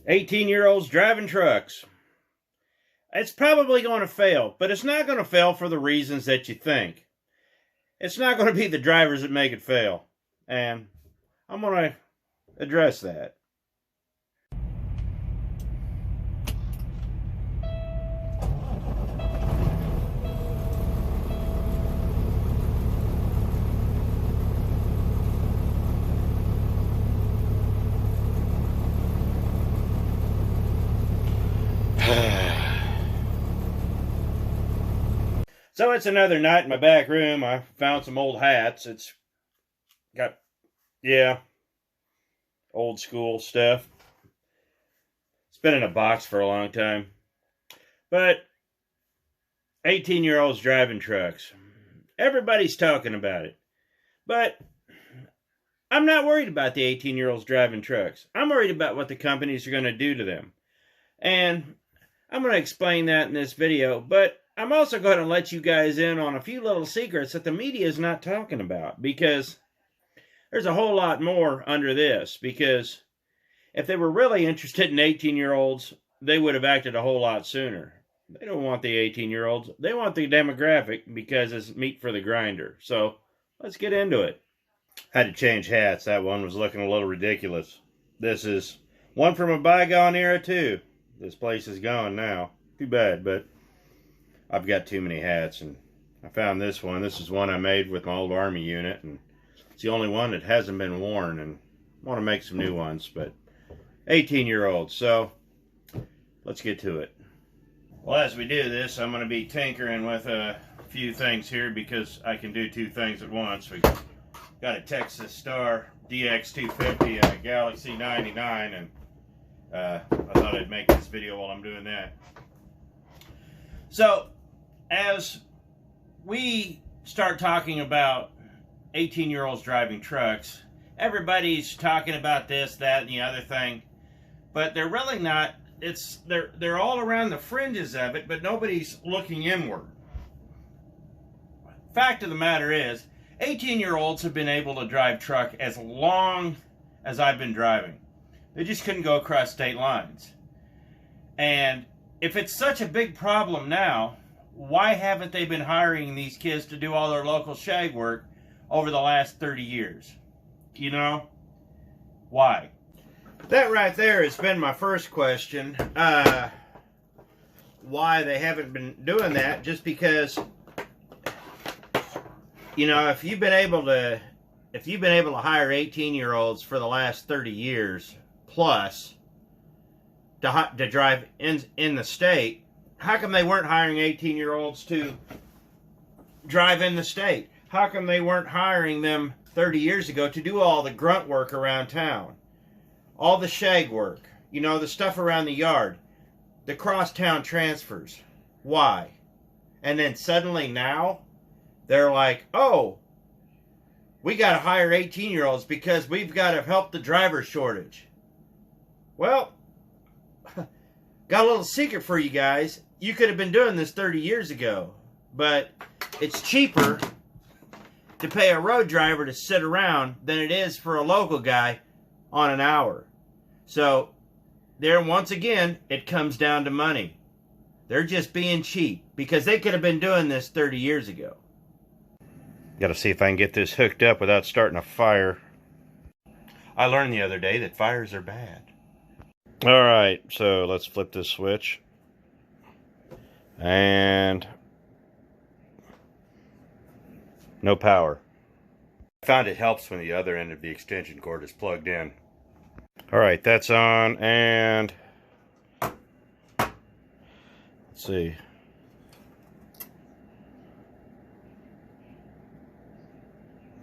18-year-olds driving trucks. It's probably going to fail, but it's not going to fail for the reasons that you think. It's not going to be the drivers that make it fail. And I'm going to address that. So it's another night in my back room. I found some old hats. It's got, old school stuff. It's been in a box for a long time. But 18-year-olds driving trucks. Everybody's talking about it. But I'm not worried about the 18-year-olds driving trucks. I'm worried about what the companies are going to do to them. And I'm going to explain that in this video. But I'm also going to let you guys in on a few little secrets that the media is not talking about, because there's a whole lot more under this. Because if they were really interested in 18-year-olds, they would have acted a whole lot sooner. They don't want the 18-year-olds. They want the demographic because it's meat for the grinder. So let's get into it. I had to change hats. That one was looking a little ridiculous. This is one from a bygone era too. This place is gone now. Too bad, but I've got too many hats, and I found this one. This is one I made with my old Army unit, and it's the only one that hasn't been worn, and I want to make some new ones, but 18-year-olds, so let's get to it. Well, as we do this, I'm going to be tinkering with a few things here because I can do two things at once. We got a Texas Star DX250 and a Galaxy 99, and I thought I'd make this video while I'm doing that. So, as we start talking about 18-year-olds driving trucks, everybody's talking about this, that, and the other thing, but they're really not. They're all around the fringes of it, but nobody's looking inward. Fact of the matter is, 18-year-olds have been able to drive truck as long as I've been driving. They just couldn't go across state lines. And if it's such a big problem now, why haven't they been hiring these kids to do all their local shag work over the last 30 years? You know? Why? That right there has been my first question. Why they haven't been doing that, just because, you know, if you've been able to hire 18-year-olds for the last 30 years plus to drive in the state, how come they weren't hiring 18-year-olds to drive in the state? How come they weren't hiring them 30 years ago to do all the grunt work around town? All the shag work, you know, the stuff around the yard, the crosstown transfers. Why? And then suddenly now, they're like, oh, we got to hire 18-year-olds because we've got to help the driver shortage. Well, got a little secret for you guys. You could have been doing this 30 years ago, but it's cheaper to pay a road driver to sit around than it is for a local guy on an hour. So there, once again, it comes down to money. They're just being cheap because they could have been doing this 30 years ago. Got to see if I can get this hooked up without starting a fire. I learned the other day that fires are bad. All right, so let's flip this switch. And no power. I found it helps when the other end of the extension cord is plugged in. All right, that's on, and let's see.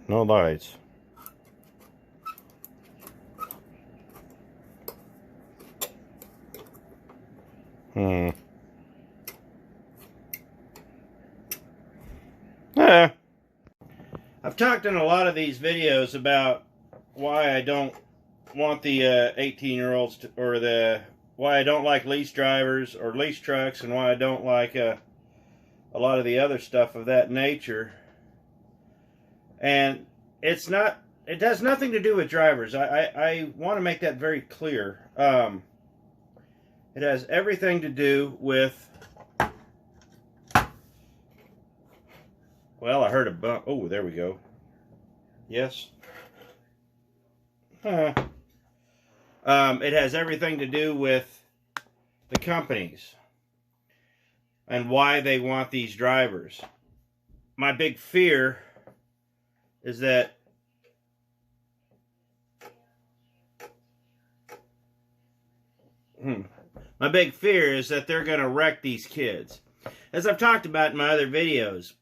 No lights. I've talked in a lot of these videos about why I don't want the 18-year-olds why I don't like lease drivers or lease trucks, and why I don't like a lot of the other stuff of that nature. And it has nothing to do with drivers. I want to make that very clear. It has everything to do with, well, I heard a bump. Oh, there we go. Yes. It has everything to do with the companies and why they want these drivers. My big fear is that they're going to wreck these kids. As I've talked about in my other videos,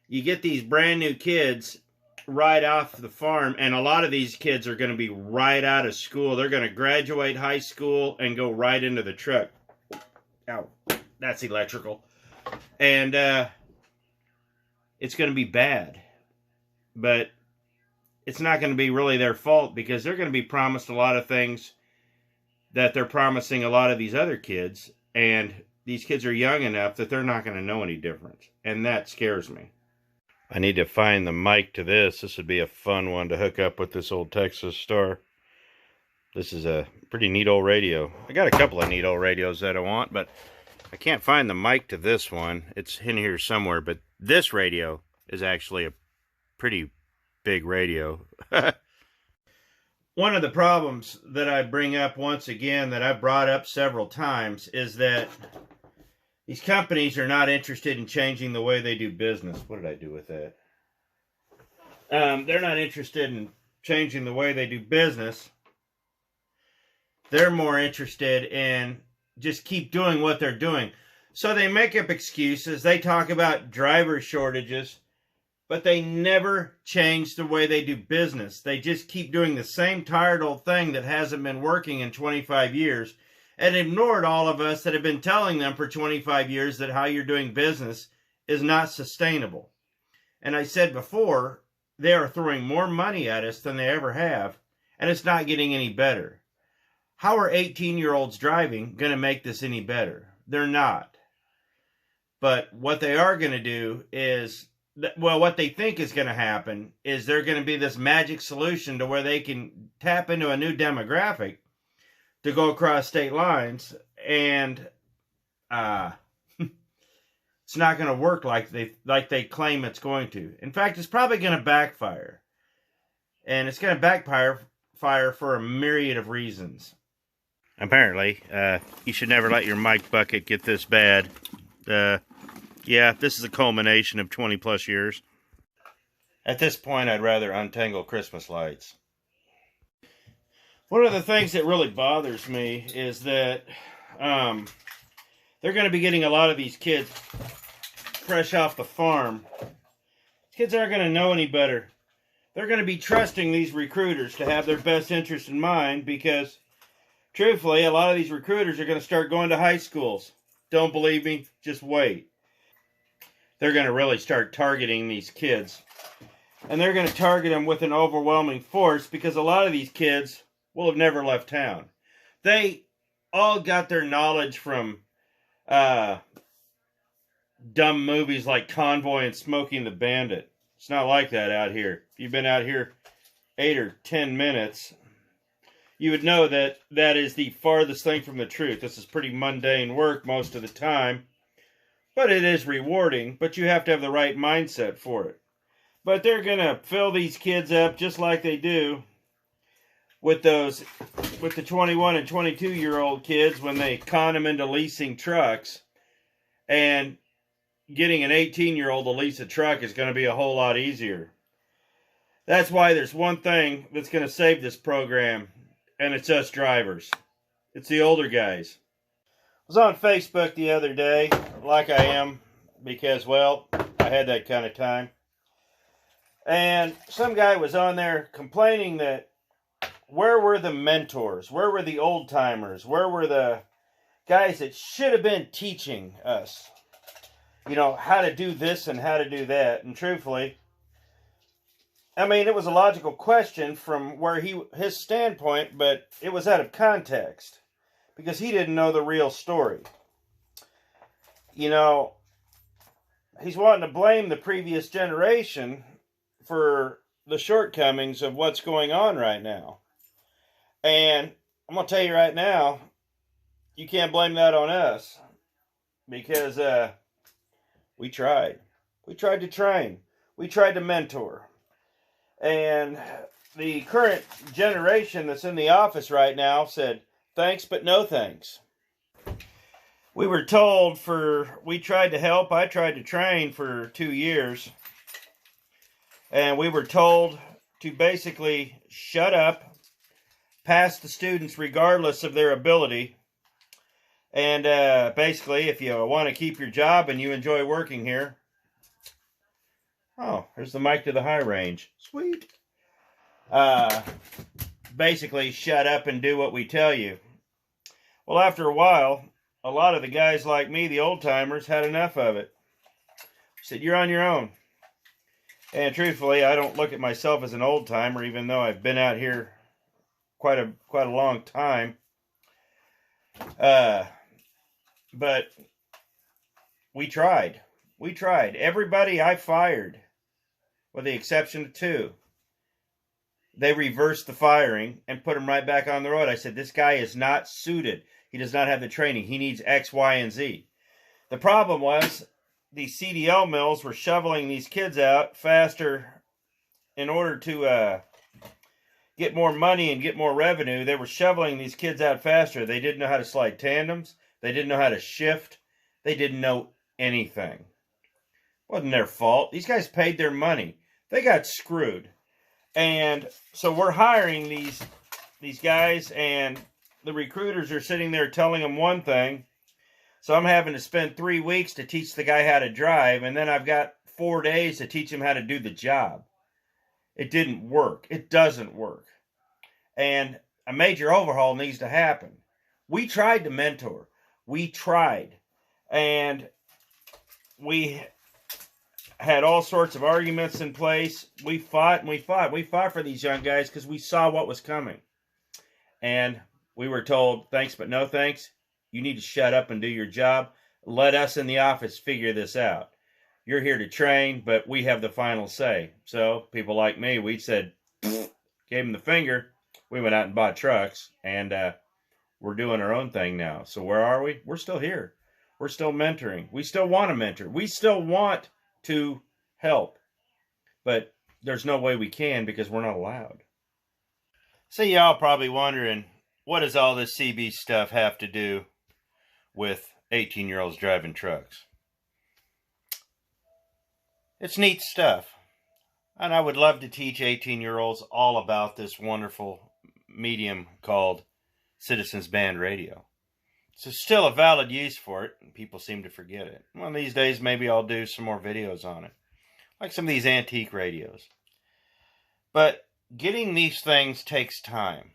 you get these brand new kids right off the farm, and a lot of these kids are going to be right out of school. They're going to graduate high school and go right into the truck. Ow, that's electrical. And it's going to be bad. But it's not going to be really their fault, because they're going to be promised a lot of things that they're promising a lot of these other kids, and these kids are young enough that they're not going to know any difference, and that scares me. I need to find the mic to this. This would be a fun one to hook up with this old Texas Star. This is a pretty neat old radio. I got a couple of neat old radios that I want, but I can't find the mic to this one. It's in here somewhere, but this radio is actually a pretty big radio. One of the problems that I bring up once again, that I've brought up several times, is that these companies are not interested in changing the way they do business. What did I do with that? They're not interested in changing the way they do business. They're more interested in just keep doing what they're doing. So they make up excuses. They talk about driver shortages, but they never change the way they do business. They just keep doing the same tired old thing that hasn't been working in 25 years, and ignored all of us that have been telling them for 25 years that how you're doing business is not sustainable. And I said before, they are throwing more money at us than they ever have, and it's not getting any better. How are 18-year-olds driving going to make this any better? They're not. But what they are going to do is, well, what they think is going to happen is they're going to be this magic solution to where they can tap into a new demographic to go across state lines, and it's not going to work like they claim it's going to. In fact, it's probably going to backfire. And it's going to backfire for a myriad of reasons. Apparently, you should never let your mic bucket get this bad. Yeah, this is a culmination of 20 plus years. At this point, I'd rather untangle Christmas lights. One of the things that really bothers me is that they're going to be getting a lot of these kids fresh off the farm. Kids aren't going to know any better. They're going to be trusting these recruiters to have their best interest in mind, because truthfully, a lot of these recruiters are going to start going to high schools. Don't believe me? Just wait. They're going to really start targeting these kids. And they're going to target them with an overwhelming force, because a lot of these kids will have never left town. They all got their knowledge from dumb movies like Convoy and Smoking the Bandit. It's not like that out here. If you've been out here 8 or 10 minutes, you would know that that is the farthest thing from the truth. This is pretty mundane work most of the time, but it is rewarding, but you have to have the right mindset for it. But they're going to fill these kids up just like they do with the 21 and 22-year-old kids when they con them into leasing trucks. And getting an 18-year-old to lease a truck is going to be a whole lot easier. That's why there's one thing that's going to save this program, and it's us drivers. It's the older guys. I was on Facebook the other day, like I am, because, well, I had that kind of time. And some guy was on there complaining that where were the mentors? Where were the old timers? Where were the guys that should have been teaching us, you know, how to do this and how to do that? And truthfully, I mean, it was a logical question from where his standpoint, but it was out of context because he didn't know the real story. You know, he's wanting to blame the previous generation for the shortcomings of what's going on right now. And I'm going to tell you right now, you can't blame that on us because we tried. We tried to train. We tried to mentor. And the current generation that's in the office right now said, thanks, but no thanks. We were told we tried to help. I tried to train for 2 years. And we were told to basically shut up, pass the students regardless of their ability. And basically, if you want to keep your job and you enjoy working here, oh, there's the mic to the high range. Sweet. Basically, shut up and do what we tell you. Well, after a while, a lot of the guys like me, the old timers, had enough of it. Said, you're on your own. And truthfully, I don't look at myself as an old timer, even though I've been out here quite a long time. But we tried. We tried. Everybody I fired, with the exception of 2, they reversed the firing and put him right back on the road. I said, this guy is not suited. He does not have the training. He needs X, Y, and Z. The problem was the C.D.L mills were shoveling these kids out faster in order to get more money and get more revenue. They were shoveling these kids out faster. They didn't know how to slide tandems. They didn't know how to shift. They didn't know anything. Wasn't their fault. These guys paid their money. They got screwed. And so we're hiring these guys, and the recruiters are sitting there telling them one thing. So I'm having to spend 3 weeks to teach the guy how to drive, and then I've got 4 days to teach him how to do the job. It didn't work. It doesn't work. And a major overhaul needs to happen. We tried to mentor. We tried. And we had all sorts of arguments in place. We fought and we fought. We fought for these young guys because we saw what was coming. And we were told, thanks but no thanks. You need to shut up and do your job. Let us in the office figure this out. You're here to train, but we have the final say. So people like me, we said, gave them the finger. We went out and bought trucks, and we're doing our own thing now. So where are we? We're still here. We're still mentoring. We still want to mentor. We still want to help. But there's no way we can because we're not allowed. So y'all probably wondering, what does all this CB stuff have to do with 18-year-olds driving trucks? It's neat stuff. And I would love to teach 18-year-olds all about this wonderful medium called Citizens Band Radio. It's still a valid use for it, and people seem to forget it. One of these days, maybe I'll do some more videos on it, like some of these antique radios. But getting these things takes time.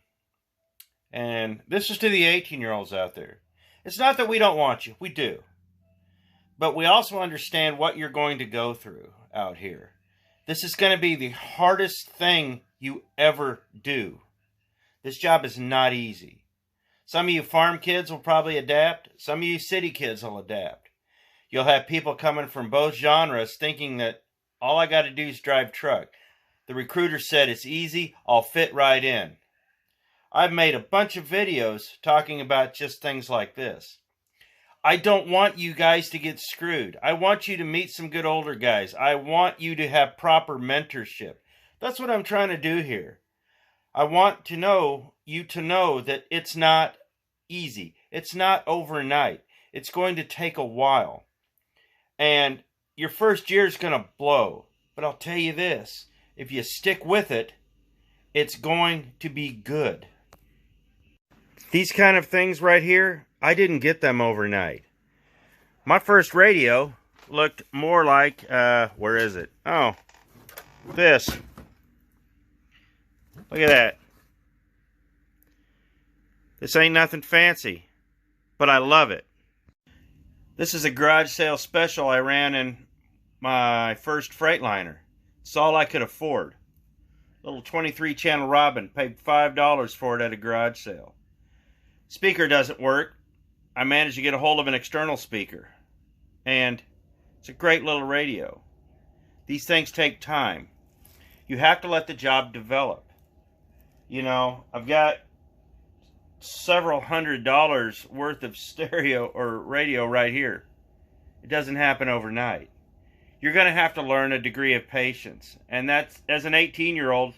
And this is to the 18-year-olds out there. It's not that we don't want you. We do. But we also understand what you're going to go through out here. This is going to be the hardest thing you ever do. This job is not easy. Some of you farm kids will probably adapt. Some of you city kids will adapt. You'll have people coming from both genres thinking that all I got to do is drive truck. The recruiter said it's easy. I'll fit right in. I've made a bunch of videos talking about just things like this. I don't want you guys to get screwed. I want you to meet some good older guys. I want you to have proper mentorship. That's what I'm trying to do here. I want you to know that it's not easy. It's not overnight. It's going to take a while. And your first year is going to blow. But I'll tell you this, if you stick with it, it's going to be good. These kind of things right here, I didn't get them overnight. My first radio looked more like, where is it? Oh, this. Look at that. This ain't nothing fancy, but I love it. This is a garage sale special I ran in my first Freightliner. It's all I could afford. Little 23 channel Robin, paid $5 for it at a garage sale. Speaker doesn't work. I managed to get a hold of an external speaker. And it's a great little radio. These things take time. You have to let the job develop. You know, I've got several $100s worth of stereo or radio right here. It doesn't happen overnight. You're going to have to learn a degree of patience. And that's, as an 18-year-old,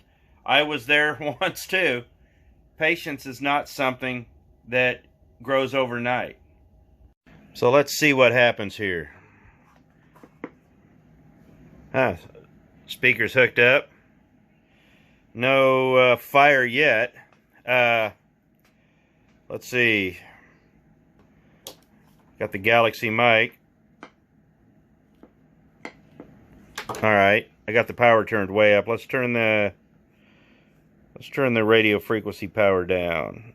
I was there once too. Patience is not something that grows overnight. So let's see what happens here. Speaker's hooked up. No fire yet. Let's see. Got the Galaxy mic. Alright, I got the power turned way up. Let's turn the radio frequency power down.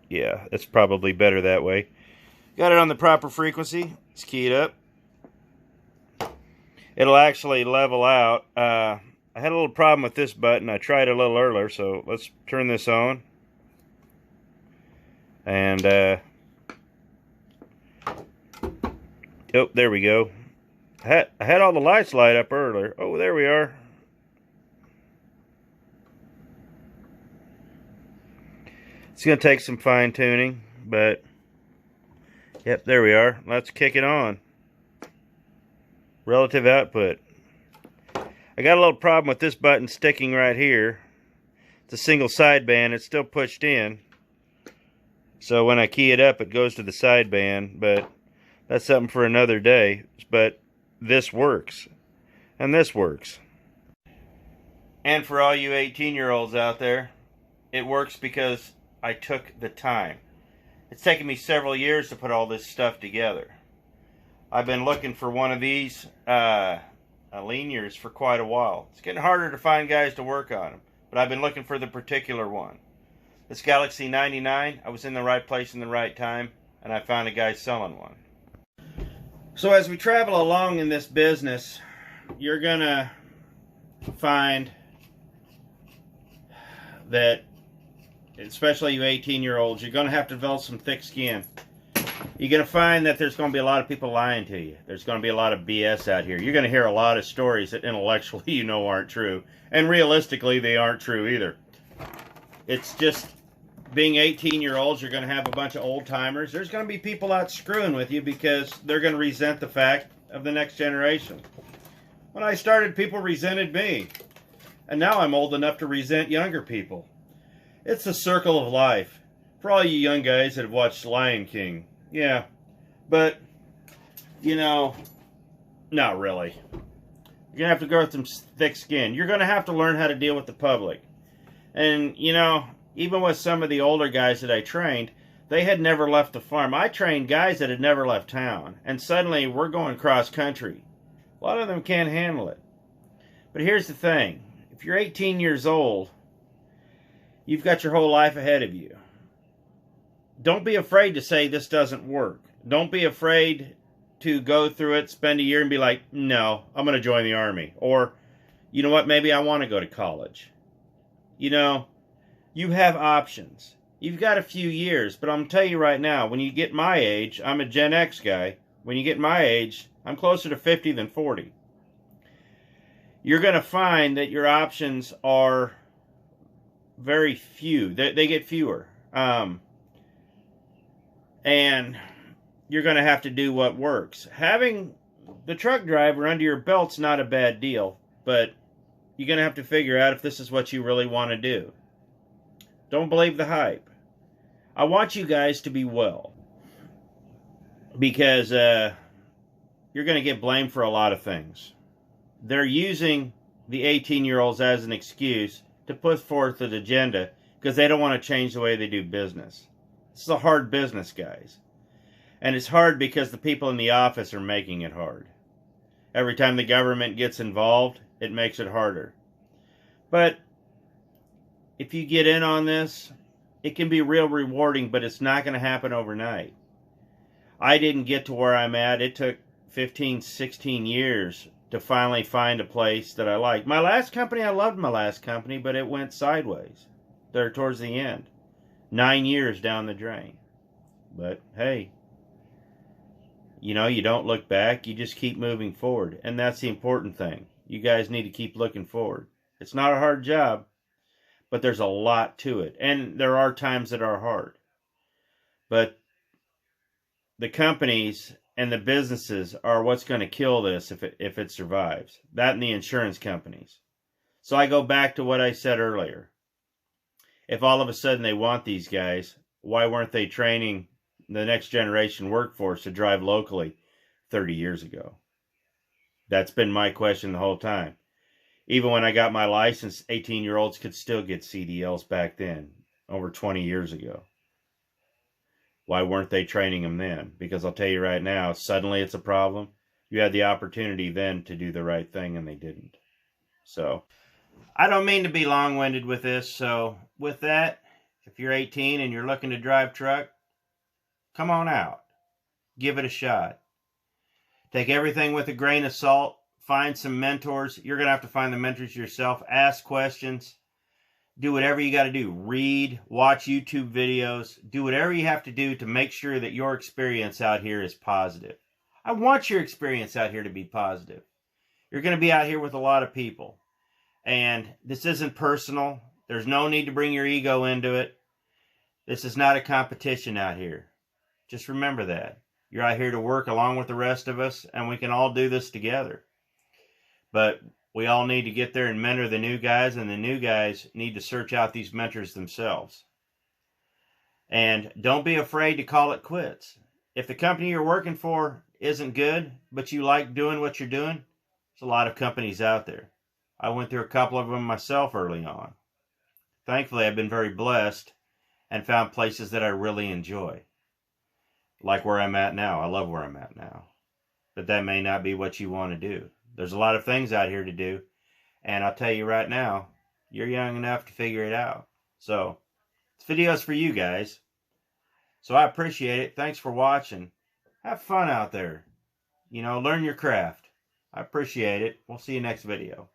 Yeah, it's probably better that way. Got it on the proper frequency. Let's key it up. It'll actually level out. I had a little problem with this button. I tried it a little earlier, so let's turn this on. And, oh, there we go. I had all the lights light up earlier. Oh, there we are. It's going to take some fine tuning, but yep, there we are. Let's kick it on. Relative output. I got a little problem with this button sticking right here. It's a single sideband. It's still pushed in. So when I key it up, it goes to the sideband, but that's something for another day. But this works. And this works. And for all you 18-year-olds out there, it works because I took the time. It's taken me several years to put all this stuff together. I've been looking for one of these linears for quite a while. It's getting harder to find guys to work on them, but I've been looking for the particular one. This Galaxy 99, I was in the right place in the right time, and I found a guy selling one. So as we travel along in this business, you're gonna find that, especially you 18-year-olds, you're gonna have to develop some thick skin. You're gonna find that there's gonna be a lot of people lying to you. There's gonna be a lot of BS out here. You're gonna hear a lot of stories that intellectually you know aren't true, and realistically they aren't true either. It's just, being 18-year-olds, you're going to have a bunch of old-timers. There's going to be people out screwing with you because they're going to resent the fact of the next generation. When I started, people resented me. And now I'm old enough to resent younger people. It's the circle of life. For all you young guys that have watched Lion King. Yeah. But, you know, not really. You're going to have to go with some thick skin. You're going to have to learn how to deal with the public. And, you know, even with some of the older guys that I trained, they had never left the farm. I trained guys that had never left town. And suddenly we're going cross country. A lot of them can't handle it. But here's the thing. If you're 18 years old, you've got your whole life ahead of you. Don't be afraid to say this doesn't work. Don't be afraid to go through it, spend a year and be like, no, I'm going to join the Army. Or, you know what, maybe I want to go to college. You know, you have options. You've got a few years, but I'm going to tell you right now, when you get my age, I'm a Gen X guy. When you get my age, I'm closer to 50 than 40. You're going to find that your options are very few. They get fewer. And you're going to have to do what works. Having the truck driver under your belt's not a bad deal, but you're going to have to figure out if this is what you really want to do. Don't believe the hype. I want you guys to be well. Because you're going to get blamed for a lot of things. They're using the 18-year-olds as an excuse to put forth an agenda because they don't want to change the way they do business. This is a hard business, guys. And it's hard because the people in the office are making it hard. Every time the government gets involved, it makes it harder. But if you get in on this, it can be real rewarding, but it's not going to happen overnight. I didn't get to where I'm at. It took 15, 16 years to finally find a place that I like. My last company, I loved my last company, but it went sideways there towards the end. 9 years down the drain. But hey, you know, you don't look back. You just keep moving forward. And that's the important thing. You guys need to keep looking forward. It's not a hard job, but there's a lot to it. And there are times that are hard. But the companies and the businesses are what's going to kill this if it survives. That and the insurance companies. So I go back to what I said earlier. If all of a sudden they want these guys, why weren't they training the next generation workforce to drive locally 30 years ago? That's been my question the whole time. Even when I got my license, 18-year-olds could still get C.D.Ls back then, over 20 years ago. Why weren't they training them then? Because I'll tell you right now, suddenly it's a problem. You had the opportunity then to do the right thing, and they didn't. So, I don't mean to be long-winded with this. So, with that, if you're 18 and you're looking to drive truck, come on out. Give it a shot. Take everything with a grain of salt. Find some mentors. You're going to have to find the mentors yourself. Ask questions. Do whatever you got to do. Read, watch YouTube videos. Do whatever you have to do to make sure that your experience out here is positive. I want your experience out here to be positive. You're going to be out here with a lot of people. And this isn't personal. There's no need to bring your ego into it. This is not a competition out here. Just remember that. You're out here to work along with the rest of us, and we can all do this together. But we all need to get there and mentor the new guys, and the new guys need to search out these mentors themselves. And don't be afraid to call it quits. If the company you're working for isn't good, but you like doing what you're doing, there's a lot of companies out there. I went through a couple of them myself early on. Thankfully, I've been very blessed and found places that I really enjoy. Like where I'm at now. I love where I'm at now. But that may not be what you want to do. There's a lot of things out here to do. And I'll tell you right now, you're young enough to figure it out. So, this video is for you guys. So I appreciate it. Thanks for watching. Have fun out there. You know, learn your craft. I appreciate it. We'll see you next video.